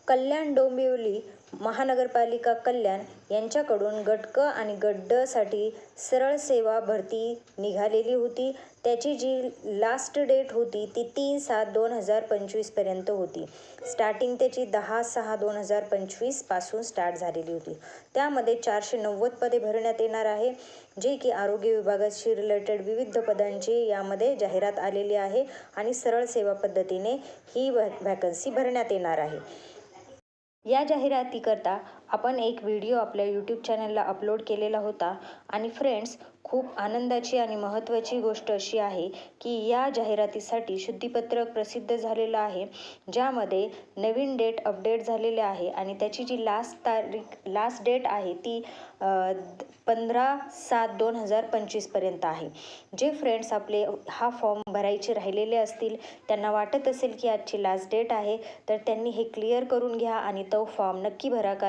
कल्याण डोंबिवली महानगरपालिका कल्याण यांच्याकडून गट क आणि गट ड साठी सरळ सेवा भरती निघालेली होती. त्याची जी लास्ट डेट होती ती 3/7/2025 पर्यंत होती. स्टार्टिंग त्याची 10/6/2025 पासून स्टार्ट झालेली होती. त्यामध्ये 490 पदे भरण्यात येणार आहे, जे की आरोग्य विभागाशी रिलेटेड विविध पदांची यामध्ये जाहिरात आलेली आहे आणि सरळ सेवा पद्धतीने ही व्हॅकन्सी भरण्यात येणार आहे. या जाहिरातीकरता आपण एक व्हिडिओ आपल्या यूट्यूब चॅनलला अपलोड केलेला होता. आणि फ्रेंड्स, खूप आनंदाची आणि महत्त्वाची गोष्ट अशी आहे की या जाहिरातीसाठी शुद्धीपत्रक प्रसिद्ध झालेलं आहे, ज्यामध्ये नवीन डेट अपडेट झालेले आहे आणि त्याची जी लास्ट डेट आहे ती 15/7/2025 पर्यंत आहे. जे फ्रेंड्स आपले हा फॉर्म भरायचे राहिलेले असतील, त्यांना वाटत असेल की आजची लास्ट डेट आहे, तर त्यांनी हे क्लिअर करून घ्या आणि तो फॉर्म नक्की भरा.